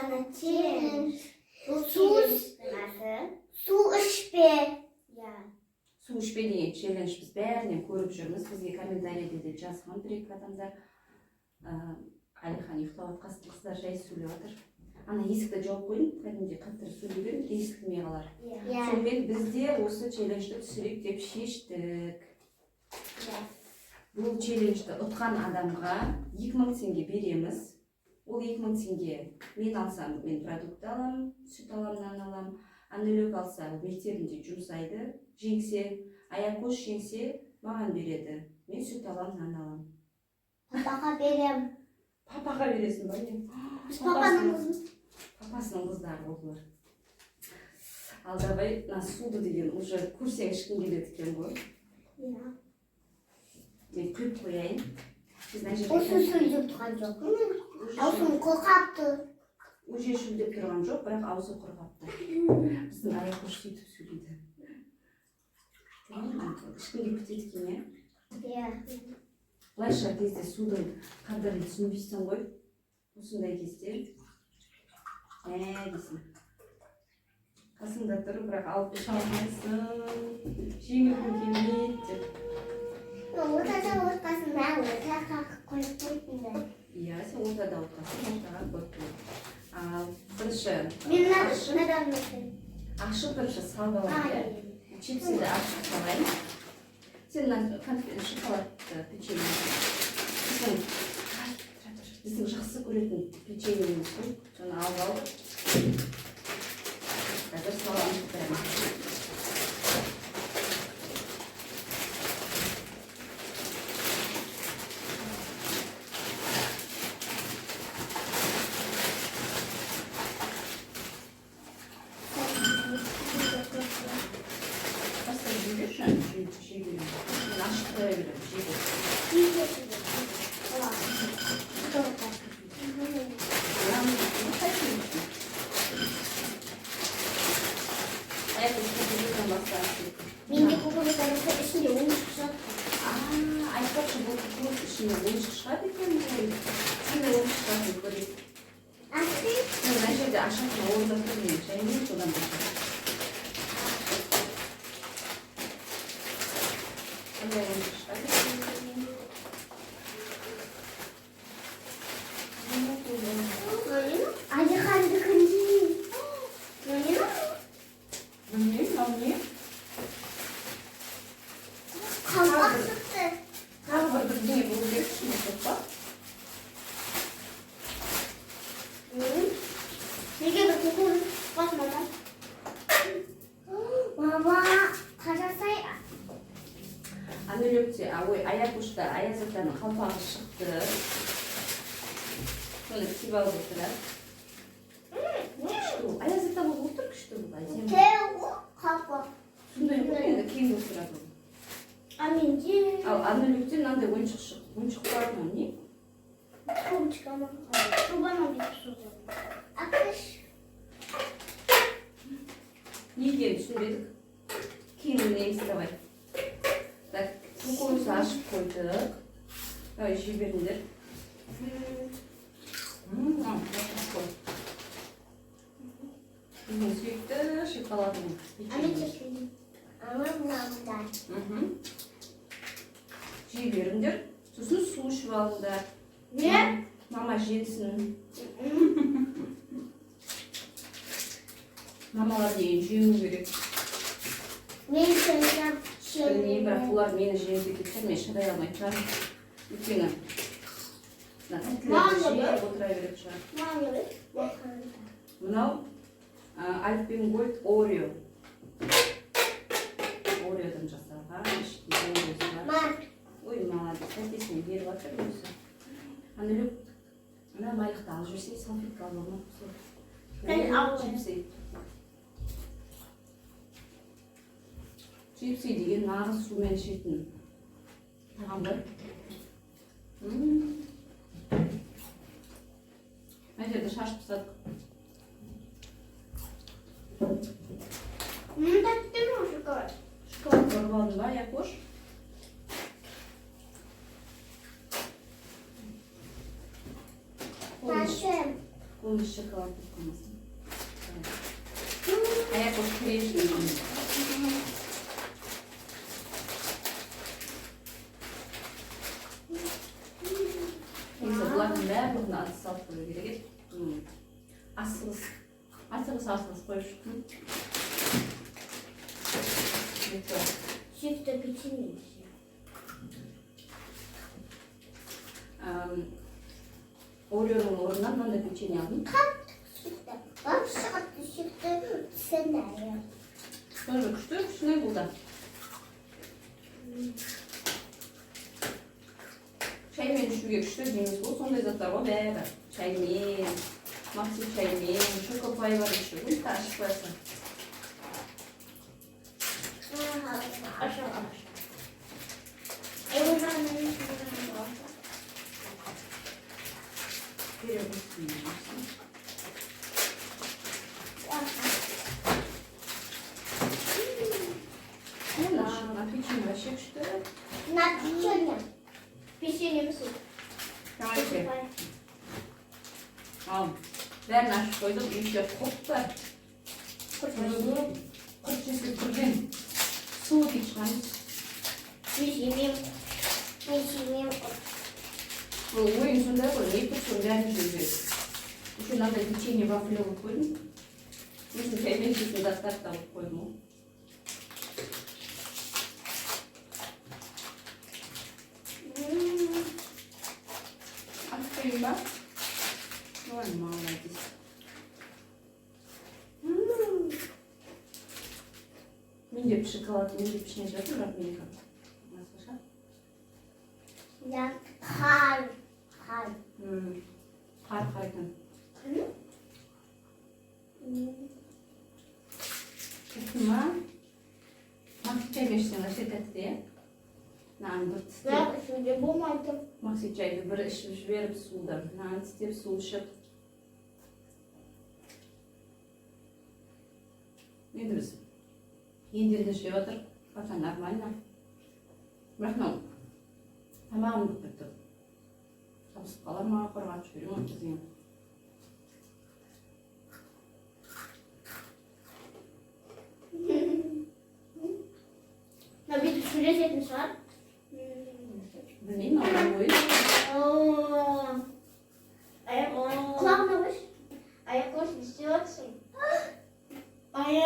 жаңа челлендж. Су ішпе. Су ішпе деген челлендж біз бәрінен көріп жүрміз. Бізге комментарийде де жазған бір-екі адамдар. Әлихан ұйықтап жатқан қыздар жай сөйлеп жатыр. Ана есікті жауып қойдым, кәдімгідей қаттыр сөйлеген, естілмей қалар. Сонымен біз де осы челленджді түсірейік деп шештік. Бұл челленджді ұтқан адамға 2000 теңге береміз. Ол 2000 теңге мен алсам, мен продукт аламын, сүт аламын, нан аламын. Анелек алса, мектебінде жұмсайды. Жеңсе, Аякош жеңсе, маған береді. Мен сүт аламын, нан аламын. Папаға берем. Папаға бересің ба? Папаның қызы. Папасының қыздары олар. Ал давай, суды деген уже көрсең ішкің келеді екен ғой. Мен құйып қояйын. Осы сөйлеп тұрған жоқ. Аузым құрғапты. Уже шүлдеп тұрған жоқ, бірақ аузы құрғапты. Біздің Аякош сөйтіп сөйлейді. Ішкің келіп кетеді екен, Былайша кезде судың қадірін түсінбейсің ғой. Осындай кезде дейсің. Қасыңда тұрып, бірақ алып іше алмайсың. Жеңілгің келмейді деп. Ортада отқасын, мен ортаға қойып қойтынды. Иә, сен ортада отқасын, ортаға қойып қойып. Бірінші ашып бірінші салып алайын. Чипсиді ашып салайын. Сен шоколадты печенье. Біздің жақсы көретін печеньеміз ғой. Соны алып алып. Қазір саламыз бәрін. Менде кукурузаның ішінде ойыншық жатыр. Айтпақшы бұл кукуруз ішінде ойыншық шығады екен ғой. Қандай ойыншық шығады көрейік. Мен мына жерде ашатын орында тұрмын, шаймен содан бөлшек. Қандай ойыншық шығады? Алиханды күндей. Білмеймін, Қалпақ шықты. Қалпақ бірдеңе болу керек, ішінде жоқ па? Неге бір кукурuz шықпады, мама? Мама, қарасай. Анелекте, Аякошта, Аязатаның қалпағы шықты. Соны киіп алып отырады. Күшті ол. Аязата болып отыр, күшті бұл. Теу қалпақ. Сондай ғой, енді кейін отырады ол. Менде. Ал Анелекте мынандай ойыншық шықты. Ойыншық бар ма, не? Трубочка ма? Трубаны бүйтіп созады. Ақш. Не екенін түсінбедік. Кейін ойнаймыз, давай. Так, кукурузды ашып қойдық. Давай, жей беріңдер. Біздің сүйікті шоколадың печеньесі. Мынандай. Жей беріңдер. Сосын су ішіп алыңдар. Не? Мама жеңсін. Мамалар деген жеңу керек. Мен сөйлем. Білмеймін, бірақ бұлар мені жеңді кетер, мен шыдай алмай тұрарым. Өйткені тәттілерді жеп отыра береді шығар. Мынау Альпен Гольд Орео. Ореодан жасалған, ішінде ореосы бар. Ой, молодец, әкесіне беріп жатыр өзі. Анелек, мына байлықты алып жүрсе, салфетка алып алмақ. Чипсы. Чипсы деген нағыз сумен ішетін тағам бар. Мына жерде шашып тастадық. Тәтті ме шоколад? Шоколад көріп алдың ба, Аякош? Тәтті. Bunu şokolad koymasın. Ayak boş kreşini. Neyse buların bәрінің аты салып қою керек еді. Асығыс қойып шықтым. Чисто печенье. Ореоның орнына мынандай печенье алдым. Sütte. Bak şartlı sütte sen de ya. Тоже күшті, күшіне бұл да. Шаймен ішуге күшті дейміз ғой, сондай заттар ғой бәрі. Шаймен, максим шаймен, шокопай бар ішуге, ашып қоясың. Aşağı. Evden ne Бере қойсын. Мына печенье вообще күшті. На печенье. Печенье mi süt? Al. Бәрін ашып қойдым, үйде қопты. Құрт жесіп тұрген. Суы дейіп шығамыз. Печенье. Бұл ойын сондай ғой, не тұрсын бәрін жүрген. Еще надо печенье вафлевый қойдым. Өзім шаймен жесін заттар тауып қойдым ғой. Открыем, да? Ой, молодец. Мен деп шоколад, мен деп ішіне жатыр, бірақ мен как? Басқаша? Ya kar. Қар екен. Кеттің ма? Макси чай берсең, вообще тәтті, иә? Нан бір тістеп. Ben şimdi bu maydım. Макси чайды бір ішіп жіберіп суды. Нан тістеп, су ішіп. Енді біз ендерді жеп отыр. Пока нормально. Бірақ мынау тамағым болып кетті. Табысып қалар ма, қорғап жіберем ма қызым. Ya bir sürpriz etmiş var. Білмеймін, ау ойын. Kulağınamış. Ayaklar istiyorsun. Ay.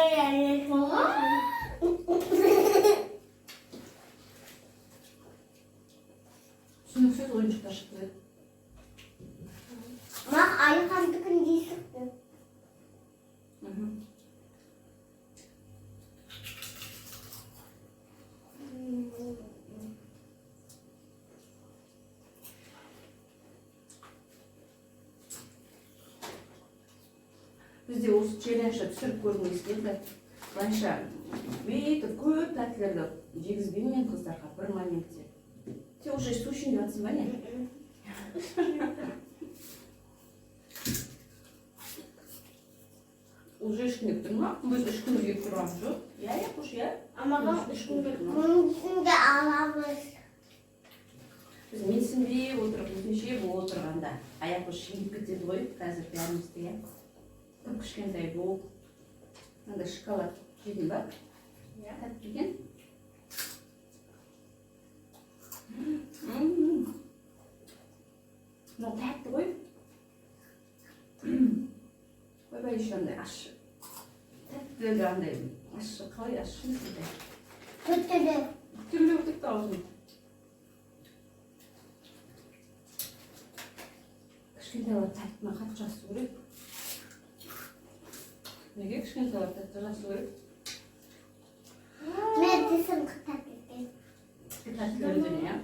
Түсініксіз ойыншықтар шықты. Bak ayı kandıkın diye sıktı. Бізде осы челленджді түсіріп көргіміз келді. Былайша бүйтіп көп тәттілерді жегізбеймін мен қыздарға бір моментте. Сен уже су ішінде жатсың ба не? Уже ішкіндеп тұрмын ма? Біз ішкімізге тұрған жоқ. Я қош, я? Ama ben bunun içinde ağlamış. Біз менсінбей отырып, өзінше болып отырғанда аяқ ұшы шегіп кетеді ғой, қазір бәрімізді, иә? Тым кішкентай болып. Мынандай шоколад жедің ба? Тәтті екен. Мынау тәтті ғой. Ойбай, еще андай ащы. Тәттілігі андай ащы, қалай ащы сондай. Kötülü. Түрлі өтікті аузым. Кішкентайлар тәттіні қатты жақсы көреді. Неге кішкентайлар тәтті жақсы көреді? Ben desim kıtatlı. Тәтті өздері, иә?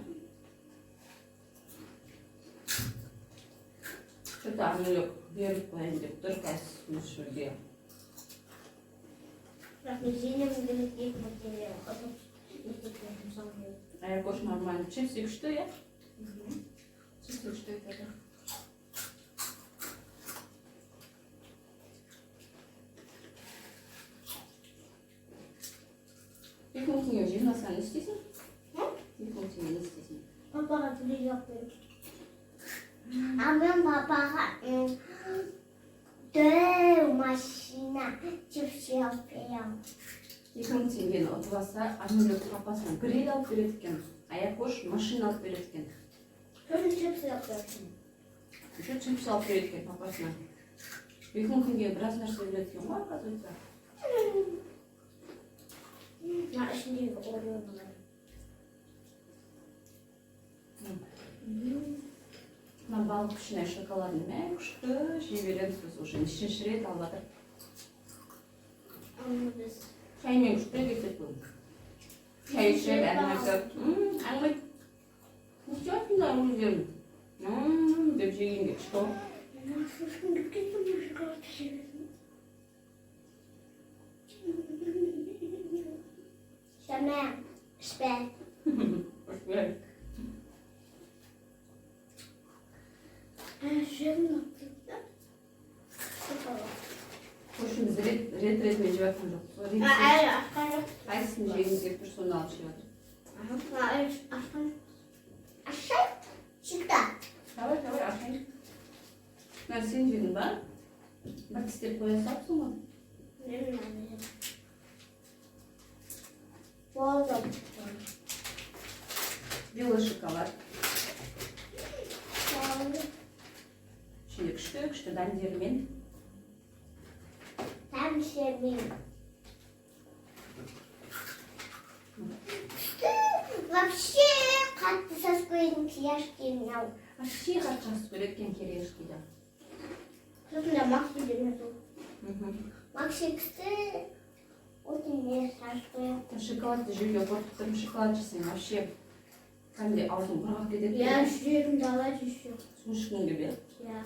Что-то амулек беріп қояйын деп тұр қазір ішуге. Bak müziğine mi gerek değil mi? Аяқ ұшы нормально. Чипсы күшті, иә? Чипсы күшті етеді. Екі мың теңге жинасаң не істейсің? Екі мың теңге не істейсің? Papaға төлей жоқ беріп. Ama ben papağa 네, машина чипсы алып берем. 2000 теңгені ұтып алса, Амелия папасына гриль алып береді екен, Аякош машина алып береді екен. Сосын чипсы алып берем. Еще чипсы алып береді екен папасына. 2000 теңге біраз нәрсе береді екен ғой, оказывается. На ішіндегі ореоны. Мына балық ішіне шоколадный мәй күшті жей береміз біз уже нешінші рет алып жатыр. Біз Шаймен күшті кетеді бұл. Шай ішіп, әңгімесі. Әңгіме. Не істейсіңдер өздерің? Деп жегенге что? сосын кеткен шоколад жібердім. Шама, ішпе. Hoş Жемін алып шоколад. Hoşumuz ret жеп жатқан жоқ. Ашқан жоқ. Қайсысын жегіңіз келіп тұр, соны алып жеп жатыр. Ашай, шықта. Давай, ашайын. Мына сен жедің ба? Бір тістеп қоя салыпсың ғой? Болдым. Белый шоколад. Болдым. İçinde küçük dendirimin. Там шермин. Вообще қатты соскоен кияшки мяу. Вообще қатшасы көреткен керешки да. Сосын да Макси бермеді. Макси кісі очень не соскоен. Шоколадты жеуге қорқып тұрмын, шоколад жесең вообще кәдімгідей аузың құрғап кетеді. Я жүрегімді ала жүрсем. Су ішкің келіп. Я.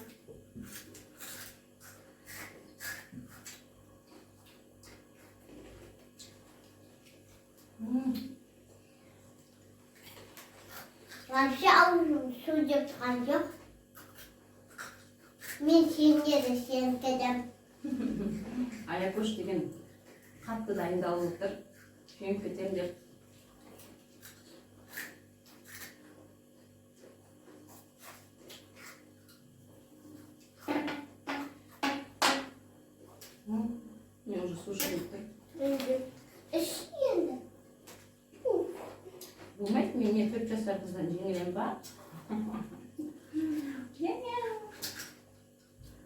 Вообще аузым су деп тұрған жоқ. Мен сенге де сеніп кетем. Аякош деген қатты дайындалып отыр. Сеніп кетем деп. Мен уже су ішіп кеттім. Іш енді. Болмайды, мен не 4 жасар қыздан жеңілем ба?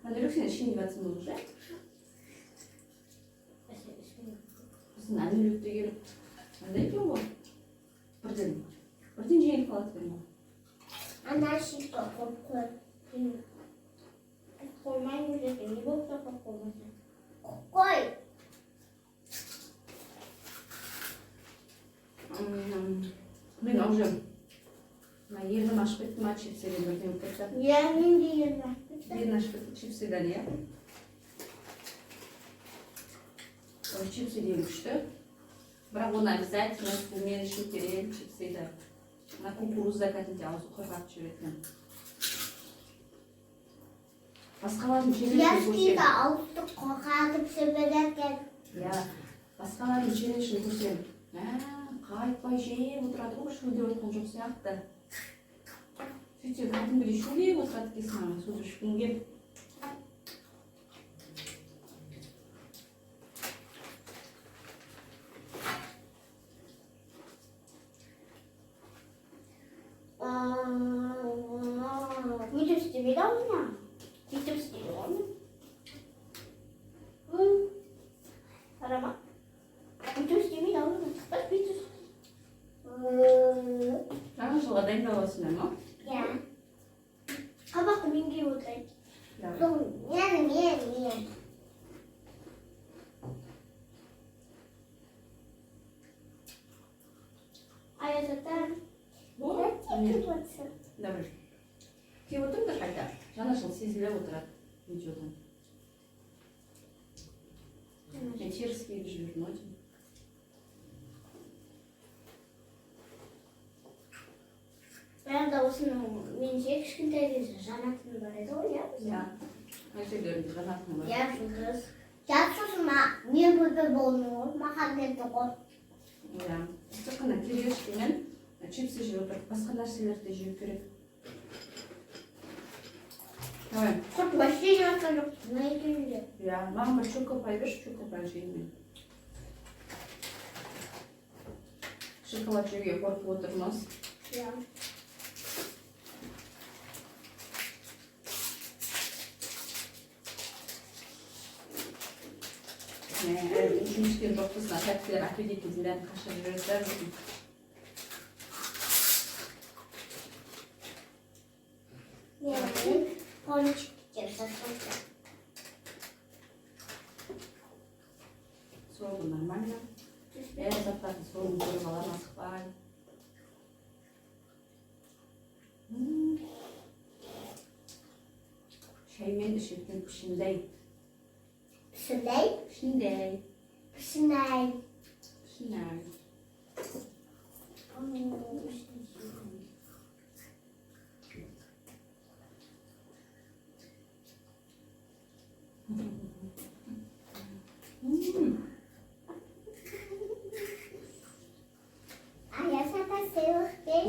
Андрюк, сен ішін деватсың бұл уже? Біздің Андрюкті келіп, андай екен ғой? Бірден жеңіліп қалады екен ғой? Ана шипа қойып қойып. Қоймайын өтекен, не болып та қоймайын. Қой! Мен уже ернім ашып кеттім, чипсіден бірден кетті. Я мен де ернім ашып кеттім. Ернім ашып кетті чипсіден, иә? Чипсы деген күшті. Бірақ оны обязательно сумен ішу керек чипсиді. Мына кукуруза кәдімде аузы құрғап жүретін. Басқалардың челленджін көрсем. Яшкиді ауызды қоқатып сөбедеркен. Иә, басқалардың челленджін көрсем. Қайтпай жеп отырады ғой, шөлдеп отқан жоқ сияқты. Сөйтсе кәдімгідей шөлдеп отырады екенсің, суды ішкің келіп. Бүйтіп істемейді ау мына? Бүйтіп істейді ғой. Қарама. Бүйтіп істемейді ау мына? Шықпас бүйтіп. Жаңа жылға дайындаласың ма? Иә. Қабақты мен киіп отырайын. Давай. Мен. Аязаттар. Давай. Киіп отырыңдар қайта. Жаңа жыл сезіліп отырады видеодан. Мен теріс киіп жүрмін ғой. Бірақ та осының менше кішкентай кезде жанатын бар еді ғой, иә? Иә. Өздерінде жанатын бар. Иә, жұлдыз. Жатсыз не бөбе болдың ғой, маған келді ғой. Иә. Тек қана кирешкімен чипсы жеп отырып, басқа нәрселерді жеу керек. Давай. Çok başlayacak жатқан жоқсың, мына екеуінде. Иә, маған бір чокопай берші, чокопай жеймін мен. Шоколад жеуге қорқып отырмыз. Иә. Жұмыс істеп жоқпыз, тәттілер әкелетінін бәрін қашырып жүреді. Мен пончик жасап Соғы нормально. Бәрі заттардың соғын көріп алам, асықпай. Шаймен ішетін пішіндей. Пішіндей? Пішіндей. Пішіндей. Пішіндей.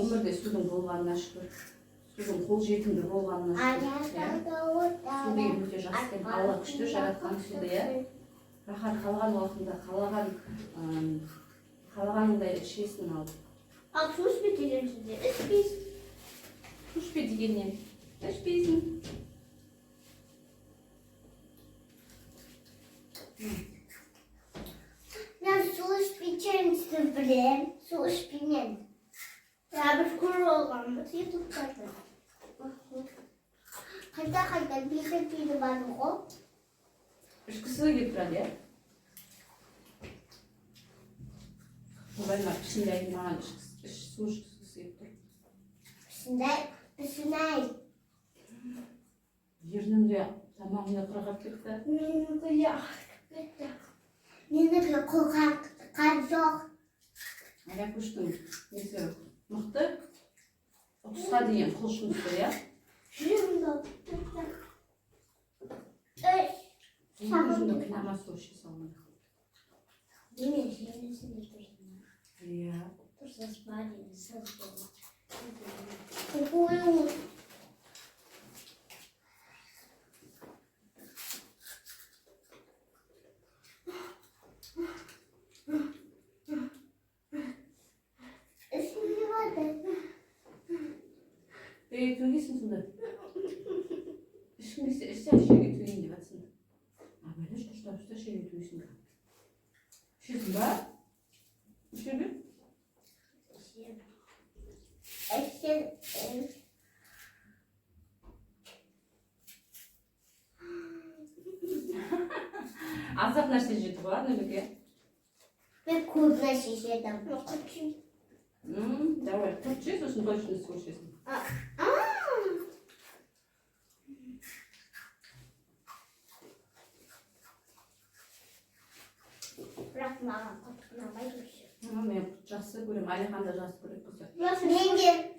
Өмірде судың болғанына шүкір. Судың қол жетімді болғанына шүкір. Су деген өте жақсы екен. Алла күшті жаратқан суды, иә. Рахат қалған уақытында қалағаныңдай ішесің алып. Ал су ішпе деген сізде ішпейсің. Су ішпе дегеннен ішпейсің. Мен су ішпеймін білем. Су ішпеймін. Ya bir kuru olganımız YouTube'da. Қайта бейді барды ғой. Ішкісі келіп тұрады, иә? Олайма пішіндей маған су ішкісі келіп тұр. Пішіндей. Жерінің де тамағына құрғап кетті. Менікі қолқан жоқ. Аякөштің несі мықты. 30-ға дейін құлшынысы, иә? Жүрімді. Өзіңді қинама су іше салмайды. Деме, жемесінде тұрсың. Иә. Тұрсыз бар еді, сыз болды. Төгесің сонда. Ішкің келсе ішсе шеге төгейін деп жатсың. Абайлаш ұштап шеге төгесің. Ішесің ба? Ішеді? Азап нәрсе жеді ғой, нөліге? Мен көп нәрсе жедім. Давай, құрт жез, сосын точно су ішесің. Бірақ маған құрт ұнамайды. Мен құрт жақсы көрем, Алихан да жақсы көреді бізде.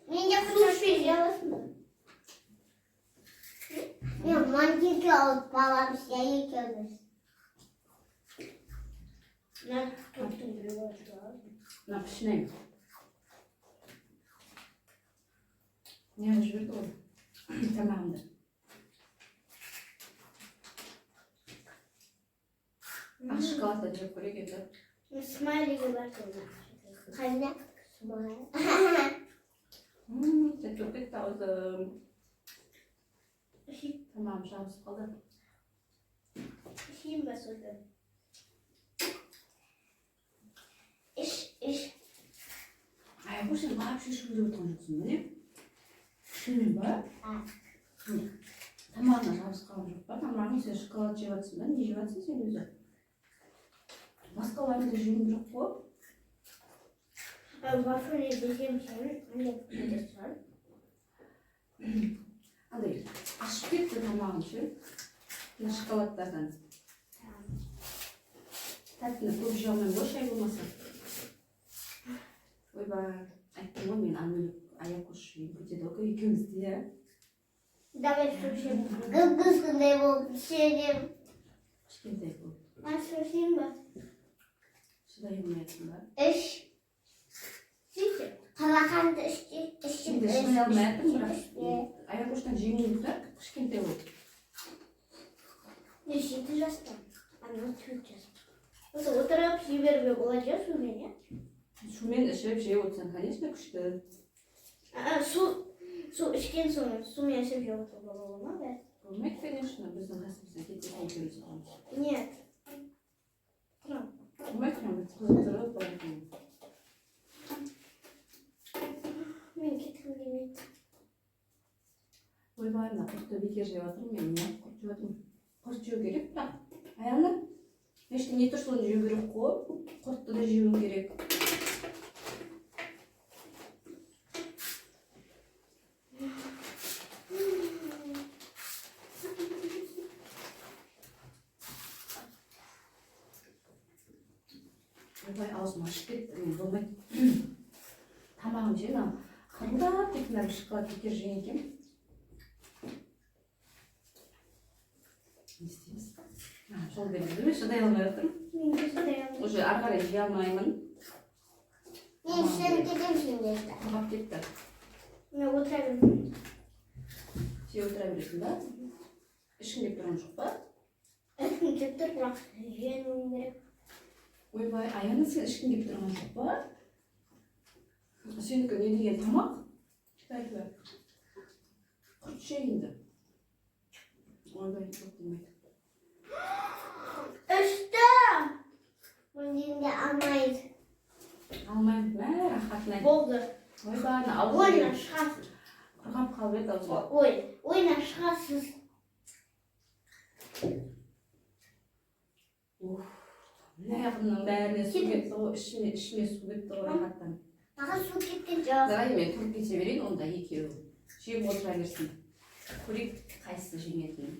Менде құрт ішпейді. Мен мантике алып балам сия екеуміз. Мен топтың бірі отырды. Мына пішінейін. Не жіберді ғой? Тамағымды. Ақ шоколадта жеп көрек еді. Смайлиге бар тұрды. Қайна? Смайл. Тәтті кетті аузым. Тамағым жабысып қалды. Ішейін ба соды? Іш. Аяқ сен вообще ішкізіп отырған жоқсың ба, не? Шынымен ба? Тамағына жабысып қалған жоқ па? Тамағын сен шоколад жеп жатсың ба? Не жеп жатсың сен өзі? Басқаларыңды жеуің жоқ қой? Вафли жесем сенің, андай көтер шығар. Андай, ашып кетті тамағын ше. Мына шоколадтардан. Тәттіні көп жей алмаймын ғой, шай болмаса. Ойбай, айттым ғой мен аяқ көші кетеді ғой, екеумізді, иә? Давай су ішемін. Гүл-гүлгіндей болып ішемін. Кішкентай болып. Мен су ішейін ба? Шыдай алмайсың ба? Іш. Қалағанды ішіп. Şimdi шыдай алмайатыр, бірақ аяқ көштен жеңіл тұр, кішкентай болып. жеті жаста. Ана 4 жаста. Осы отырып жіберуге болады ja сумен, ja? Сумен ішіп жеп отырсаң, конечно, күшті. Су ішкен соң сумен ішіп жеп отыруға болады ма бәрі? Болмайды, конечно, біздің қасымыздан кетсе екеуміз қаламыз. Нет. Тұрам. Болмайды, тұрам, қызықтырып баратын. Мен кеткім келмейді. Ойбай, мына құртты бекер жеп жатырмын, мен не құрт жеп жатырмын. Құрт жеу керек, бірақ аяғына ештеңе не тұр, соны жеу керек қой. Құртты да жеуің керек. Ойбай, аузым ашып кетті, мен болмайды. Тамағым жеген, қырылдап кетті, мына шоколад бекер жеген екен. Не істейміз? Жол берді, шыдай алмай отырмын. Мен де шыдай алмаймын. Уже ары қарай жей алмаймын. Мен сен кетемін сендерді. Тамақ кетті. Мен отыра бермеймін. Сен отыра бересің ба? Ішкің келіп тұрған жоқ па? Ішкім келіп тұр, бірақ жеуім керек. Ойбай, Аяна, сен ішкің келіп тұрған жоқ па? Сенікі не деген тамақ? Тәйбі. Құрт жегенді. Ойбай, жоқ демейді. Үшті! Өңдегенде алмайды. Алмайды, мә, рахатына. Болды. Ойбай, аузы Ойна шығасыз. құрғап қалып еді аузы. Ойна шығасыз. Аяғымның бәріне су кетті ғой, ішіме су кетті ғой рахаттан. Маған су кеткен жоқ. Зарай мен тұрып кете берейін, онда екеуі. Жеп отыра берсін. Көрейік қайсысы жеңетінін.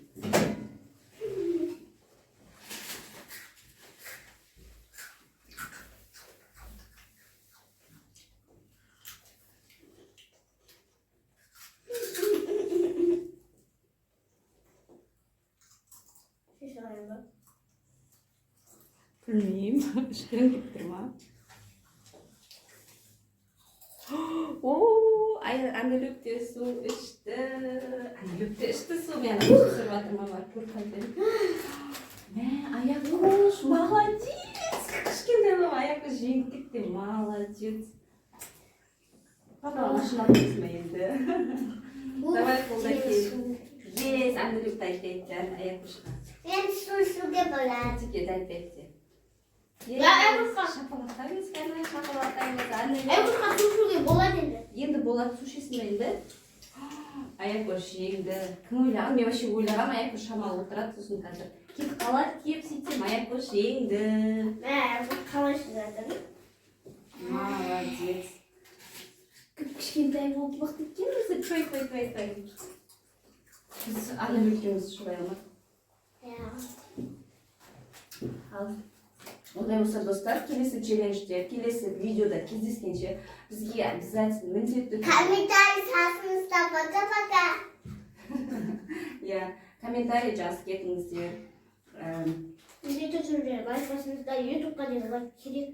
Білмеймін, ішкен келіп тұр ма? Анелюк те су ішті. Анелюк те ішті су. Мен түсіріп жатырма бар, көріп қайтайын. Мә, Аякош, молодец! Кішкентай болып Аякош жеңіп кетті, молодец. Папа, машина қойсын ба енді? Давай қолда кел. Yes, Анелюк айтты, Аякошқа. Мен суге болады. Тебе дай 5. Аякошқа. Шапалақтаймыз, кәдімгі шапалақтаймыз. Аякошқа суге болады енді. Енді болады, су ішесің бе енді? Аякош жеңді. Кім ойлаған? Мен вообще ойлағам, Аякош шамалы отырады, сосын қазір. Кетіп қалады, кеп сөйтсем, Аякош жеңді. Мә, Аякош қалай жатыр? Молодец. Кішкентай болып мықты екен өзі. Той. Біз ана үлкеміз шулай алмадық. Ал, ондай болса достар, келесі челленджде, келесі видеода кездескенше бізге обязательно міндетті Комментарий жазыңыздар, пока-пока. комментарий жазып кетіңіздер. Міндетті түрде лайк басыңыздар, ютубқа дейін лайк керек.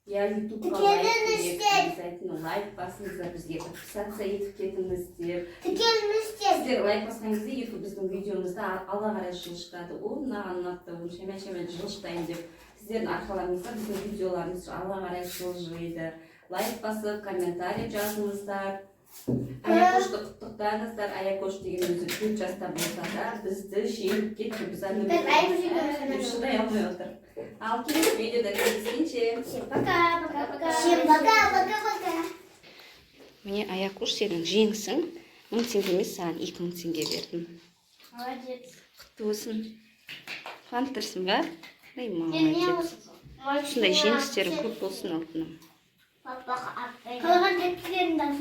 Ютубқа обязательно лайк басыңыздар, бізге подписация етіп кетіңіздер. Тікеліңіздер. Сіздер лайк басқан кезде ютуб біздің видеомызды алға қарай жылжытады. Ол мынаған ұнапты, шәмен жылжытайын деп. Сіздердің арқаларыңызда біздің видеоларымыз алға қарай жылжиды. Лайк басып, комментарий жазыңыздар. Аякошты құттықтаңыздар. Аякош деген өзі 4 жаста болса да бізді жеңіп кетті. Біз шыдай алмай отыр. Ал келесі видеода кездескенше. Всем пока-пока. Всем пока-пока. Міне Аякош, сенің жеңісің 1000 теңге емес, саған 2000 теңге бердім. Молодец. Құтты болсын. Қуанып тұрсың ба? Ай, Не молодец. болсын? Сондай жеңістерің көп болсын алтыным. Қалған тәттілерін